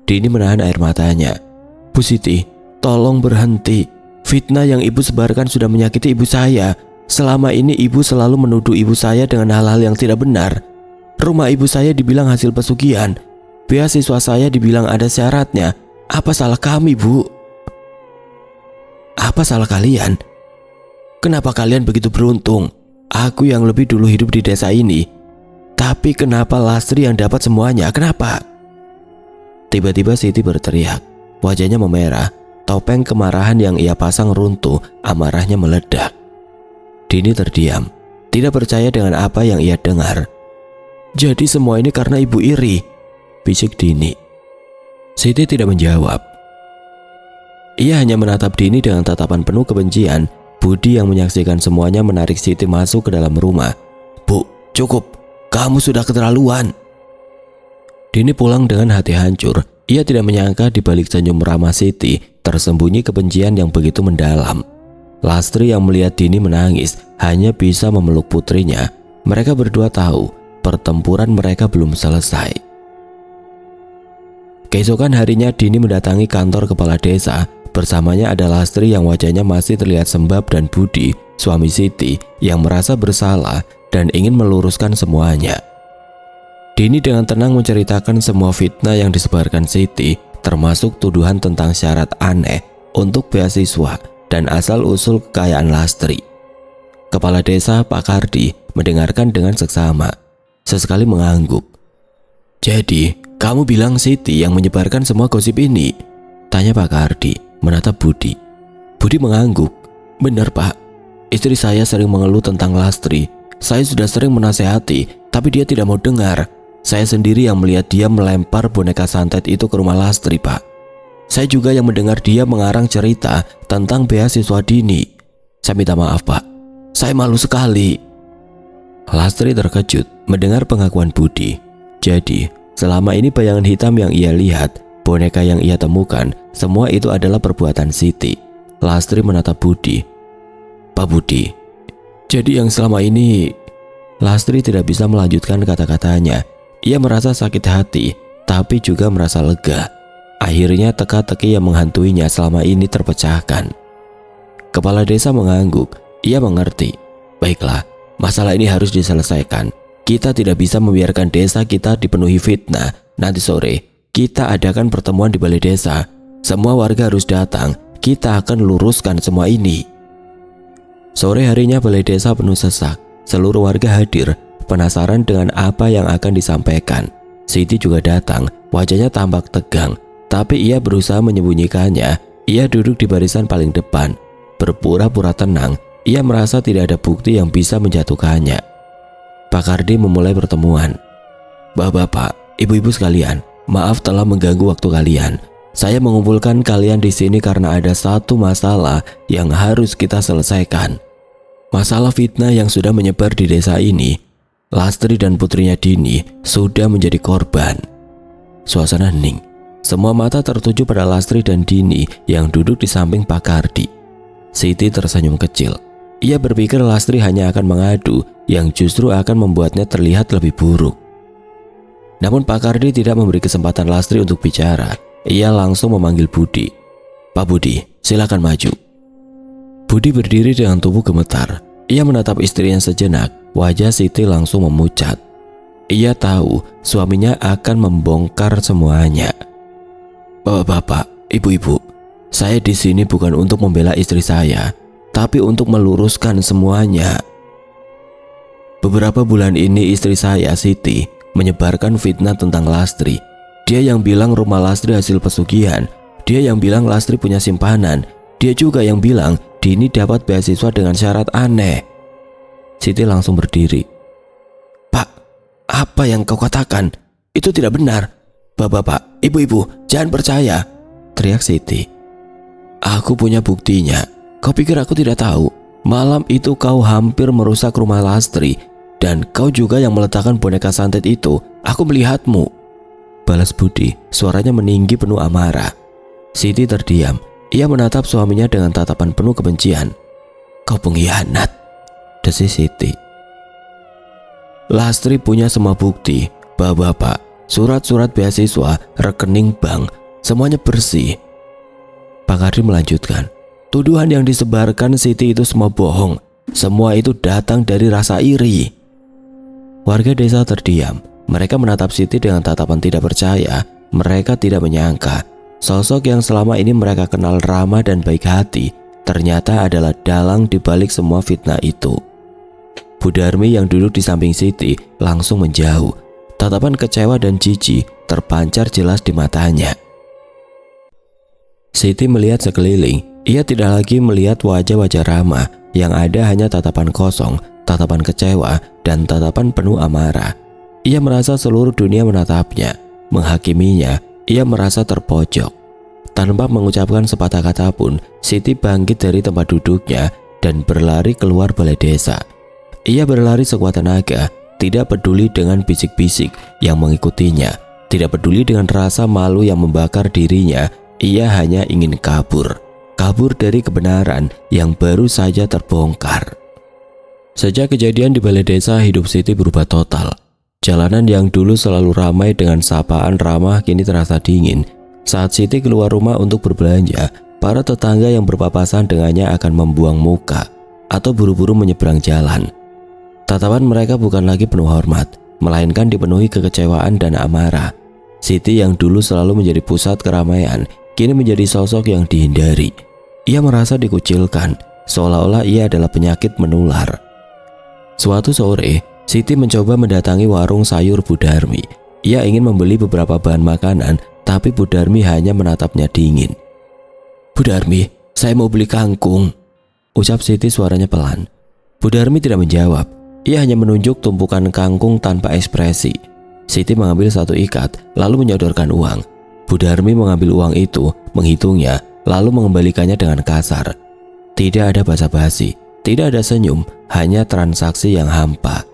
Dini menahan air matanya. "Bu Siti, tolong berhenti. Fitnah yang ibu sebarkan sudah menyakiti ibu saya. Selama ini ibu selalu menuduh ibu saya dengan hal-hal yang tidak benar. Rumah ibu saya dibilang hasil pesugihan. Beasiswa saya dibilang ada syaratnya. Apa salah kami, Bu?" "Apa salah kalian? Kenapa kalian begitu beruntung? Aku yang lebih dulu hidup di desa ini. Tapi kenapa Lastri yang dapat semuanya? Kenapa?" Tiba-tiba Siti berteriak. Wajahnya memerah. Topeng kemarahan yang ia pasang runtuh. Amarahnya meledak. Dini terdiam, tidak percaya dengan apa yang ia dengar. "Jadi semua ini karena ibu iri?" bisik Dini. Siti tidak menjawab. Ia hanya menatap Dini dengan tatapan penuh kebencian. Budi yang menyaksikan semuanya menarik Siti masuk ke dalam rumah. "Bu, cukup. Kamu sudah keterlaluan." Dini pulang dengan hati hancur. Ia tidak menyangka di balik senyum ramah Siti tersembunyi kebencian yang begitu mendalam. Lastri yang melihat Dini menangis hanya bisa memeluk putrinya. Mereka berdua tahu pertempuran mereka belum selesai. Keesokan harinya Dini mendatangi kantor kepala desa. Bersamanya ada Lastri yang wajahnya masih terlihat sembab dan Budi, suami Siti, yang merasa bersalah dan ingin meluruskan semuanya. Dini dengan tenang menceritakan semua fitnah yang disebarkan Siti, termasuk tuduhan tentang syarat aneh untuk beasiswa dan asal-usul kekayaan Lastri. Kepala desa Pak Kardi mendengarkan dengan seksama, sesekali mengangguk. "Jadi, kamu bilang Siti yang menyebarkan semua gosip ini?" tanya Pak Kardi menatap Budi. Budi mengangguk. "Benar, Pak. Istri saya sering mengeluh tentang Lastri. Saya sudah sering menasehati, tapi dia tidak mau dengar. Saya sendiri yang melihat dia melempar boneka santet itu ke rumah Lastri, Pak. Saya juga yang mendengar dia mengarang cerita tentang beasiswa Dini. Saya minta maaf, Pak. Saya malu sekali." Lastri terkejut mendengar pengakuan Budi. Jadi, selama ini bayangan hitam yang ia lihat, boneka yang ia temukan, semua itu adalah perbuatan Siti. Lastri menatap Budi. "Pak Budi, jadi yang selama ini..." Lastri tidak bisa melanjutkan kata-katanya. Ia merasa sakit hati, tapi juga merasa lega. Akhirnya teka-teki yang menghantuinya selama ini terpecahkan. Kepala desa mengangguk. Ia mengerti. Baiklah, masalah ini harus diselesaikan. Kita tidak bisa membiarkan desa kita dipenuhi fitnah. Nanti sore, kita adakan pertemuan di balai desa. Semua warga harus datang. Kita akan luruskan semua ini. Sore harinya balai desa penuh sesak. Seluruh warga hadir, penasaran dengan apa yang akan disampaikan. Siti juga datang, wajahnya tampak tegang. Tapi ia berusaha menyembunyikannya. Ia duduk di barisan paling depan. Berpura-pura tenang. Ia merasa tidak ada bukti yang bisa menjatuhkannya. Pak Kardi memulai pertemuan. "Bapak-bapak, ibu-ibu sekalian, maaf telah mengganggu waktu kalian. Saya mengumpulkan kalian di sini karena ada satu masalah yang harus kita selesaikan. Masalah fitnah yang sudah menyebar di desa ini. Lastri dan putrinya Dini sudah menjadi korban." Suasana hening. Semua mata tertuju pada Lastri dan Dini yang duduk di samping Pak Kardi. Siti tersenyum kecil. Ia berpikir Lastri hanya akan mengadu, yang justru akan membuatnya terlihat lebih buruk. Namun Pak Kardi tidak memberi kesempatan Lastri untuk bicara. Ia langsung memanggil Budi. "Pak Budi, silakan maju." Budi berdiri dengan tubuh gemetar. Ia menatap istrinya sejenak. Wajah Siti langsung memucat. Ia tahu suaminya akan membongkar semuanya. "Bapak-bapak, ibu-ibu, saya di sini bukan untuk membela istri saya, tapi untuk meluruskan semuanya. Beberapa bulan ini istri saya, Siti, menyebarkan fitnah tentang Lastri. Dia yang bilang rumah Lastri hasil pesugihan. Dia yang bilang Lastri punya simpanan. Dia juga yang bilang Dini dapat beasiswa dengan syarat aneh." Siti langsung berdiri. "Pak, apa yang kau katakan? Itu tidak benar. Bapak-bapak, ibu-ibu, jangan percaya," teriak Siti. "Aku punya buktinya. Kau pikir aku tidak tahu? Malam itu kau hampir merusak rumah Lastri. Dan kau juga yang meletakkan boneka santet itu. Aku melihatmu," balas Budi. Suaranya meninggi penuh amarah. Siti terdiam. Ia menatap suaminya dengan tatapan penuh kebencian. "Kau pengkhianat," desis Siti. "Lastri punya semua bukti, bapak-bapak. Surat-surat beasiswa, rekening bank, semuanya bersih." Pak Kardi melanjutkan. "Tuduhan yang disebarkan Siti itu semua bohong. Semua itu datang dari rasa iri." Warga desa terdiam. Mereka menatap Siti dengan tatapan tidak percaya. Mereka tidak menyangka sosok yang selama ini mereka kenal ramah dan baik hati ternyata adalah dalang di balik semua fitnah itu. Budarmi yang duduk di samping Siti langsung menjauh. Tatapan kecewa dan jijik terpancar jelas di matanya. Siti melihat sekeliling. Ia tidak lagi melihat wajah-wajah ramah. Yang ada hanya tatapan kosong, tatapan kecewa, dan tatapan penuh amarah. Ia merasa seluruh dunia menatapnya, menghakiminya. Ia merasa terpojok. Tanpa mengucapkan sepatah kata pun, Siti bangkit dari tempat duduknya dan berlari keluar balai desa. Ia berlari sekuat tenaga, tidak peduli dengan bisik-bisik yang mengikutinya, tidak peduli dengan rasa malu yang membakar dirinya. Ia hanya ingin kabur dari kebenaran yang baru saja terbongkar. Sejak kejadian di balai desa, hidup Siti berubah total. Jalanan yang dulu selalu ramai dengan sapaan ramah kini terasa dingin. Saat Siti keluar rumah untuk berbelanja, para tetangga yang berpapasan dengannya akan membuang muka atau buru-buru menyeberang jalan. Tatapan mereka bukan lagi penuh hormat, melainkan dipenuhi kekecewaan dan amarah. Siti yang dulu selalu menjadi pusat keramaian, kini menjadi sosok yang dihindari. Ia merasa dikucilkan, seolah-olah ia adalah penyakit menular. Suatu sore, Siti mencoba mendatangi warung sayur Budarmi. Ia ingin membeli beberapa bahan makanan, tapi Budarmi hanya menatapnya dingin. "Budarmi, saya mau beli kangkung," ucap Siti suaranya pelan. Budarmi tidak menjawab. Ia hanya menunjuk tumpukan kangkung tanpa ekspresi. Siti mengambil satu ikat, lalu menyodorkan uang. Budarmi mengambil uang itu, menghitungnya, lalu mengembalikannya dengan kasar. Tidak ada basa-basi, tidak ada senyum, hanya transaksi yang hampa.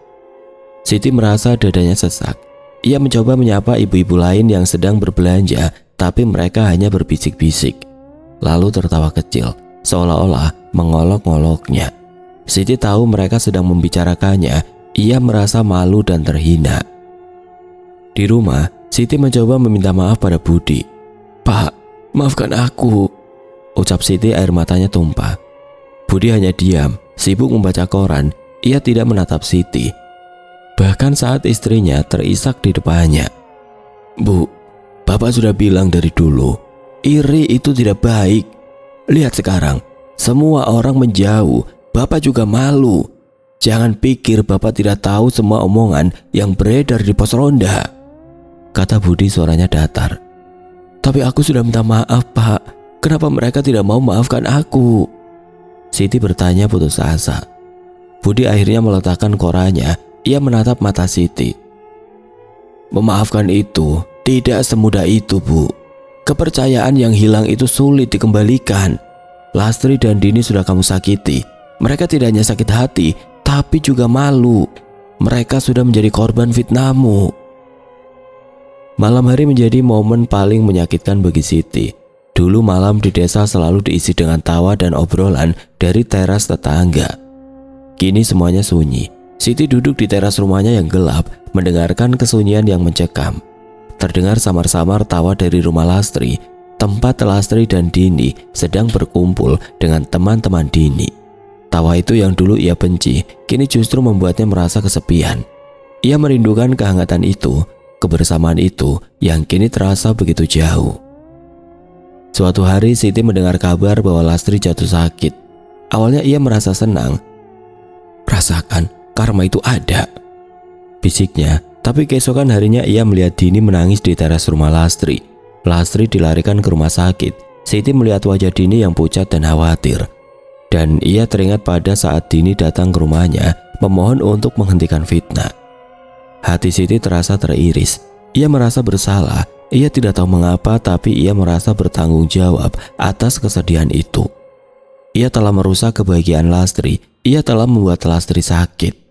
Siti merasa dadanya sesak. Ia mencoba menyapa ibu-ibu lain yang sedang berbelanja, tapi mereka hanya berbisik-bisik. Lalu tertawa kecil, seolah-olah mengolok-ngoloknya. Siti tahu mereka sedang membicarakannya. Ia merasa malu dan terhina. Di rumah, Siti mencoba meminta maaf pada Budi. "Pak, maafkan aku," ucap Siti, air matanya tumpah. Budi hanya diam, sibuk membaca koran. Ia tidak menatap Siti. Bahkan saat istrinya terisak di depannya. "Bu, Bapak sudah bilang dari dulu, iri itu tidak baik. Lihat sekarang, semua orang menjauh, Bapak juga malu. Jangan pikir Bapak tidak tahu semua omongan yang beredar di pos ronda," kata Budi suaranya datar. "Tapi aku sudah minta maaf, Pak. Kenapa mereka tidak mau maafkan aku?" Siti bertanya putus asa. Budi akhirnya meletakkan korannya. Ia menatap mata Siti. "Memaafkan itu tidak semudah itu, Bu. Kepercayaan yang hilang itu sulit dikembalikan. Lastri dan Dini sudah kamu sakiti. Mereka tidak hanya sakit hati, tapi juga malu. Mereka sudah menjadi korban fitnahmu." Malam hari menjadi momen paling menyakitkan bagi Siti. Dulu malam di desa selalu diisi dengan tawa dan obrolan dari teras tetangga. Kini semuanya sunyi. Siti duduk di teras rumahnya yang gelap, mendengarkan kesunyian yang mencekam. Terdengar samar-samar tawa dari rumah Lastri, tempat Lastri dan Dini sedang berkumpul dengan teman-teman Dini. Tawa itu yang dulu ia benci, kini justru membuatnya merasa kesepian. Ia merindukan kehangatan itu, kebersamaan itu yang kini terasa begitu jauh. Suatu hari Siti mendengar kabar bahwa Lastri jatuh sakit. Awalnya ia merasa senang. "Rasakan, karma itu ada," bisiknya. Tapi keesokan harinya ia melihat Dini menangis di teras rumah Lastri. Lastri dilarikan ke rumah sakit. Siti melihat wajah Dini yang pucat dan khawatir. Dan ia teringat pada saat Dini datang ke rumahnya memohon untuk menghentikan fitnah. Hati Siti terasa teriris. Ia merasa bersalah. Ia tidak tahu mengapa, tapi ia merasa bertanggung jawab atas kesedihan itu. Ia telah merusak kebahagiaan Lastri. Ia telah membuat Lastri sakit.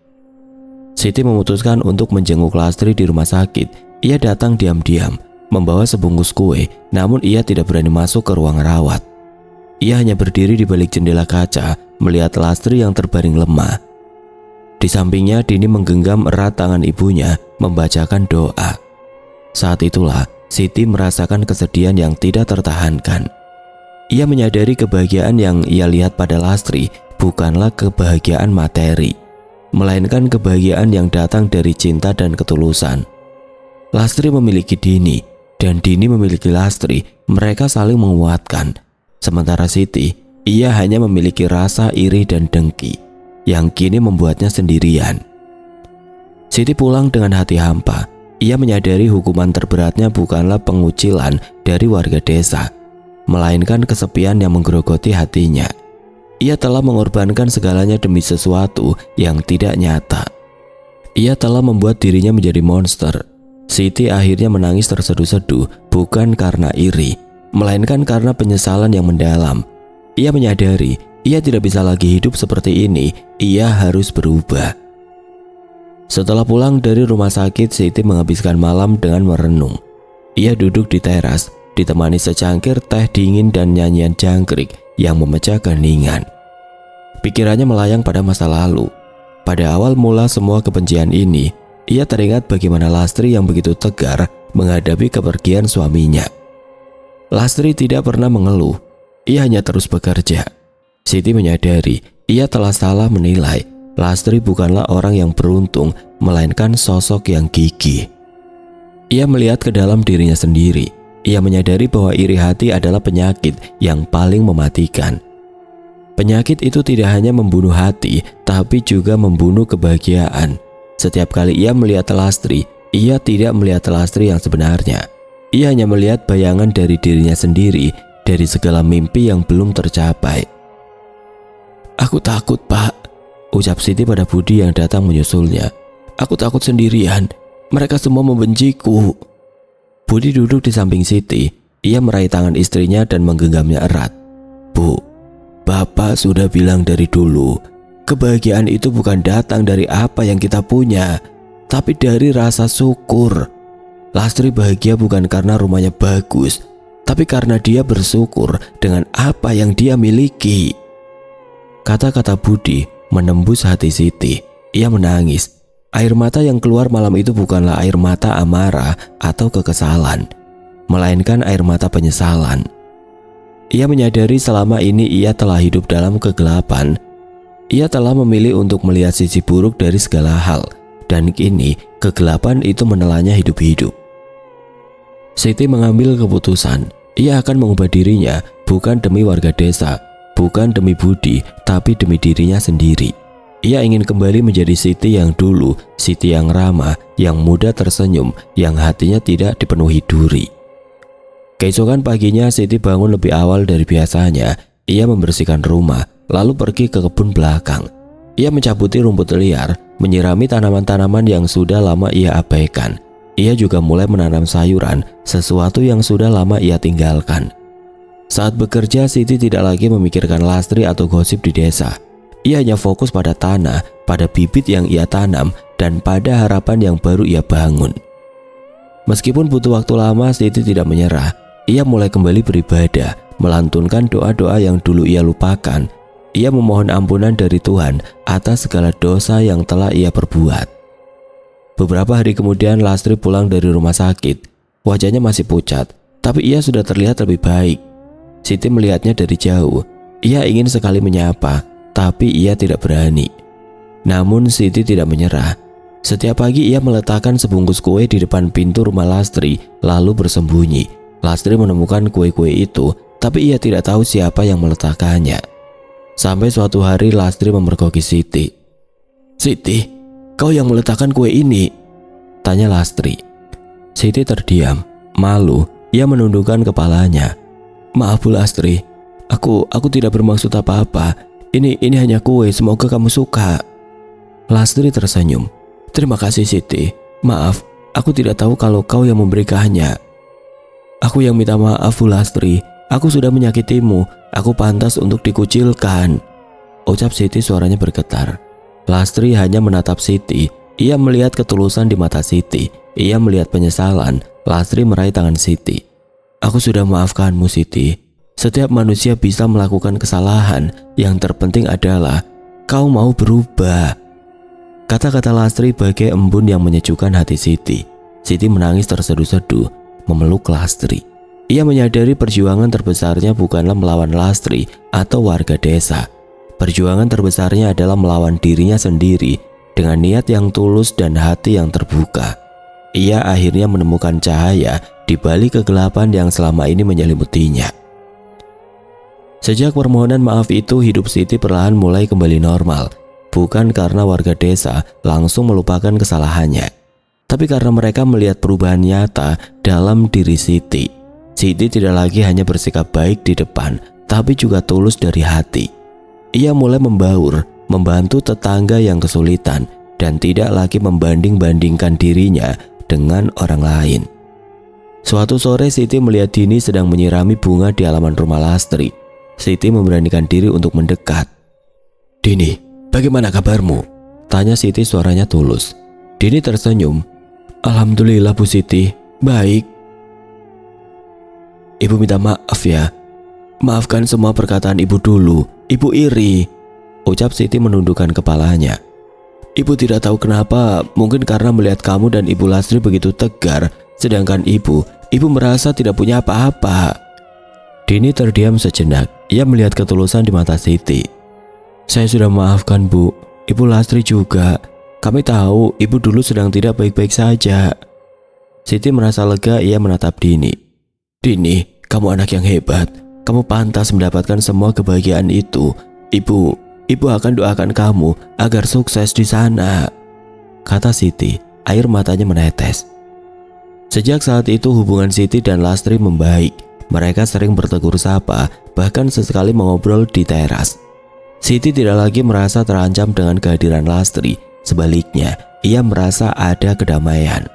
Siti memutuskan untuk menjenguk Lastri di rumah sakit. Ia datang diam-diam, membawa sebungkus kue, namun ia tidak berani masuk ke ruang rawat. Ia hanya berdiri di balik jendela kaca, melihat Lastri yang terbaring lemah. Di sampingnya Dini menggenggam erat tangan ibunya, membacakan doa. Saat itulah Siti merasakan kesedihan yang tidak tertahankan. Ia menyadari kebahagiaan yang ia lihat pada Lastri bukanlah kebahagiaan materi, melainkan kebahagiaan yang datang dari cinta dan ketulusan. Lastri memiliki Dini, dan Dini memiliki Lastri. Mereka saling menguatkan. Sementara Siti, ia hanya memiliki rasa iri dan dengki, yang kini membuatnya sendirian. Siti pulang dengan hati hampa. Ia menyadari hukuman terberatnya bukanlah pengucilan dari warga desa, melainkan kesepian yang menggerogoti hatinya. Ia telah mengorbankan segalanya demi sesuatu yang tidak nyata. Ia telah membuat dirinya menjadi monster. Siti akhirnya menangis terseduh-seduh, bukan karena iri, melainkan karena penyesalan yang mendalam. Ia menyadari ia tidak bisa lagi hidup seperti ini. Ia harus berubah. Setelah pulang dari rumah sakit, Siti menghabiskan malam dengan merenung. Ia duduk di teras, ditemani secangkir teh dingin dan nyanyian jangkrik yang memecah keheningan. Pikirannya melayang pada masa lalu. Pada awal mula semua kebencian ini, ia teringat bagaimana Lastri yang begitu tegar menghadapi kepergian suaminya. Lastri tidak pernah mengeluh, ia hanya terus bekerja. Siti menyadari ia telah salah menilai Lastri bukanlah orang yang beruntung, melainkan sosok yang gigih. Ia melihat ke dalam dirinya sendiri. Ia menyadari bahwa iri hati adalah penyakit yang paling mematikan. Penyakit itu tidak hanya membunuh hati, tapi juga membunuh kebahagiaan. Setiap kali ia melihat Lastri, ia tidak melihat Lastri yang sebenarnya. Ia hanya melihat bayangan dari dirinya sendiri, dari segala mimpi yang belum tercapai. "Aku takut, Pak," ucap Siti pada Budi yang datang menyusulnya. "Aku takut sendirian. Mereka semua membenciku." Budi duduk di samping Siti. Ia meraih tangan istrinya dan menggenggamnya erat. "Bu, Bapak sudah bilang dari dulu, kebahagiaan itu bukan datang dari apa yang kita punya, tapi dari rasa syukur. Lastri bahagia bukan karena rumahnya bagus, tapi karena dia bersyukur dengan apa yang dia miliki." Kata-kata Budi menembus hati Siti. Ia menangis. Air mata yang keluar malam itu bukanlah air mata amarah atau kekesalan, melainkan air mata penyesalan. Ia menyadari selama ini ia telah hidup dalam kegelapan. Ia telah memilih untuk melihat sisi buruk dari segala hal, dan kini kegelapan itu menelannya hidup-hidup. Siti mengambil keputusan. Ia akan mengubah dirinya, bukan demi warga desa, bukan demi Budi, tapi demi dirinya sendiri. Ia ingin kembali menjadi Siti yang dulu, Siti yang ramah, yang mudah tersenyum, yang hatinya tidak dipenuhi duri. Keesokan paginya Siti bangun lebih awal dari biasanya. Ia membersihkan rumah, lalu pergi ke kebun belakang. Ia mencabuti rumput liar, menyirami tanaman-tanaman yang sudah lama ia abaikan. Ia juga mulai menanam sayuran, sesuatu yang sudah lama ia tinggalkan. Saat bekerja, Siti tidak lagi memikirkan Lastri atau gosip di desa. Ia hanya fokus pada tanah, pada bibit yang ia tanam, dan pada harapan yang baru ia bangun. Meskipun butuh waktu lama, Siti tidak menyerah. Ia mulai kembali beribadah, melantunkan doa-doa yang dulu ia lupakan. Ia memohon ampunan dari Tuhan atas segala dosa yang telah ia perbuat. Beberapa hari kemudian Lastri pulang dari rumah sakit. Wajahnya masih pucat, tapi ia sudah terlihat lebih baik. Siti melihatnya dari jauh. Ia ingin sekali menyapa, tapi ia tidak berani. Namun Siti tidak menyerah. Setiap pagi ia meletakkan sebungkus kue di depan pintu rumah Lastri, lalu bersembunyi. Lastri menemukan kue-kue itu, tapi ia tidak tahu siapa yang meletakkannya. Sampai suatu hari Lastri memergoki Siti. "Siti, kau yang meletakkan kue ini?" tanya Lastri. Siti terdiam, malu. Ia menundukkan kepalanya. "Maaf Bu Lastri, aku tidak bermaksud apa-apa. Ini hanya kue, semoga kamu suka." Lastri tersenyum. "Terima kasih Siti. Maaf, aku tidak tahu kalau kau yang memberikannya." "Aku yang minta maaf Bu Lastri. Aku sudah menyakitimu. Aku pantas untuk dikucilkan," ucap Siti suaranya bergetar. Lastri hanya menatap Siti. Ia melihat ketulusan di mata Siti. Ia melihat penyesalan. Lastri meraih tangan Siti. "Aku sudah memaafkanmu Siti. Setiap manusia bisa melakukan kesalahan. Yang terpenting adalah kau mau berubah." Kata-kata Lastri bagai embun yang menyejukkan hati Siti. Siti menangis terseduh-seduh, memeluk Lastri. Ia menyadari perjuangan terbesarnya bukanlah melawan Lastri atau warga desa. Perjuangan terbesarnya adalah melawan dirinya sendiri dengan niat yang tulus dan hati yang terbuka. Ia akhirnya menemukan cahaya di balik kegelapan yang selama ini menyelimutinya. Sejak permohonan maaf itu, hidup Siti perlahan mulai kembali normal. Bukan karena warga desa langsung melupakan kesalahannya, tapi karena mereka melihat perubahan nyata dalam diri Siti. Siti tidak lagi hanya bersikap baik di depan, tapi juga tulus dari hati. Ia mulai membaur, membantu tetangga yang kesulitan, dan tidak lagi membanding-bandingkan dirinya dengan orang lain. Suatu sore Siti melihat Dini sedang menyirami bunga di halaman rumah Lastri. Siti memberanikan diri untuk mendekat. "Dini, bagaimana kabarmu?" tanya Siti suaranya tulus. Dini tersenyum. "Alhamdulillah Bu Siti, baik." "Ibu minta maaf ya. Maafkan semua perkataan ibu dulu. Ibu iri," ucap Siti menundukkan kepalanya. "Ibu tidak tahu kenapa, mungkin karena melihat kamu dan Ibu Lastri begitu tegar, sedangkan ibu merasa tidak punya apa-apa." Dini terdiam sejenak. Ia melihat ketulusan di mata Siti. "Saya sudah memaafkan Bu, Ibu Lastri juga. Kami tahu ibu dulu sedang tidak baik-baik saja." Siti merasa lega. Ia menatap Dini. "Dini, kamu anak yang hebat. Kamu pantas mendapatkan semua kebahagiaan itu. Ibu akan doakan kamu agar sukses di sana," kata Siti. Air matanya menetes. Sejak saat itu hubungan Siti dan Lastri membaik. Mereka sering bertegur sapa, bahkan sesekali mengobrol di teras. Siti tidak lagi merasa terancam dengan kehadiran Lastri. Sebaliknya, ia merasa ada kedamaian.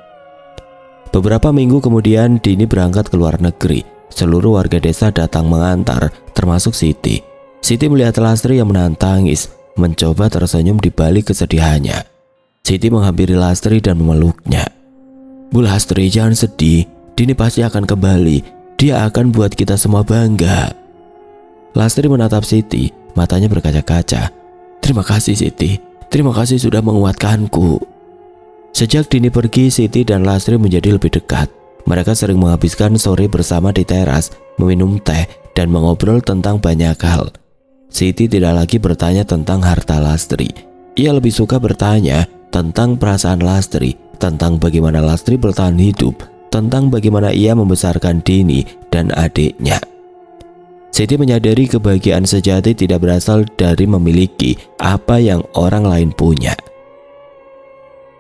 Beberapa minggu kemudian Dini berangkat ke luar negeri. Seluruh warga desa datang mengantar, termasuk Siti. Siti melihat Lastri yang menahan tangis, mencoba tersenyum di balik kesedihannya. Siti menghampiri Lastri dan memeluknya. "Bu Lastri, jangan sedih. Dini pasti akan kembali. Dia akan buat kita semua bangga." Lastri menatap Siti, matanya berkaca-kaca. "Terima kasih Siti. Terima kasih sudah menguatkanku." Sejak Dini pergi, Siti dan Lastri menjadi lebih dekat. Mereka sering menghabiskan sore bersama di teras, meminum teh, dan mengobrol tentang banyak hal. Siti tidak lagi bertanya tentang harta Lastri. Ia lebih suka bertanya tentang perasaan Lastri, tentang bagaimana Lastri bertahan hidup, tentang bagaimana ia membesarkan Dini dan adiknya. Siti menyadari kebahagiaan sejati tidak berasal dari memiliki apa yang orang lain punya.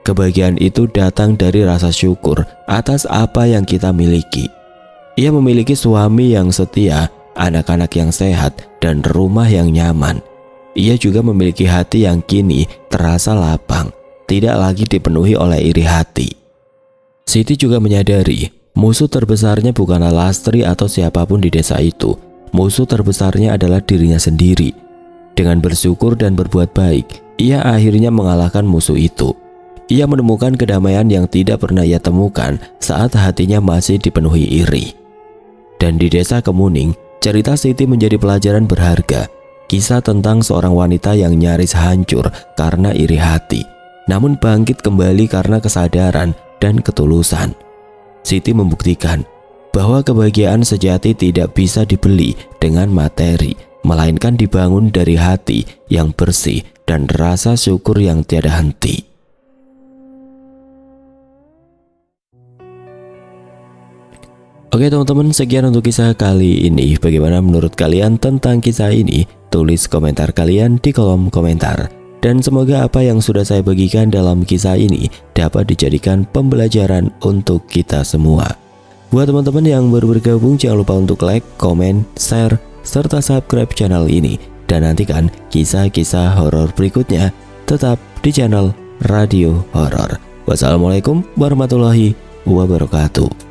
Kebahagiaan itu datang dari rasa syukur atas apa yang kita miliki. Ia memiliki suami yang setia, anak-anak yang sehat, dan rumah yang nyaman. Ia juga memiliki hati yang kini terasa lapang, tidak lagi dipenuhi oleh iri hati. Siti juga menyadari musuh terbesarnya bukanlah Lastri atau siapapun di desa itu. Musuh terbesarnya adalah dirinya sendiri. Dengan bersyukur dan berbuat baik, ia akhirnya mengalahkan musuh itu. Ia menemukan kedamaian yang tidak pernah ia temukan saat hatinya masih dipenuhi iri. Dan di desa Kemuning, cerita Siti menjadi pelajaran berharga. Kisah tentang seorang wanita yang nyaris hancur karena iri hati. namun bangkit kembali karena kesadaran dan ketulusan. Siti membuktikan bahwa kebahagiaan sejati tidak bisa dibeli dengan materi, melainkan dibangun dari hati yang bersih dan rasa syukur yang tiada henti. Oke teman-teman, sekian untuk kisah kali ini. Bagaimana menurut kalian tentang kisah ini? Tulis komentar kalian di kolom komentar. Dan semoga apa yang sudah saya bagikan dalam kisah ini dapat dijadikan pembelajaran untuk kita semua. Buat teman-teman yang baru bergabung, jangan lupa untuk like, komen, share, serta subscribe channel ini. Dan nantikan kisah-kisah horor berikutnya tetap di channel Radio Horor. Wassalamualaikum warahmatullahi wabarakatuh.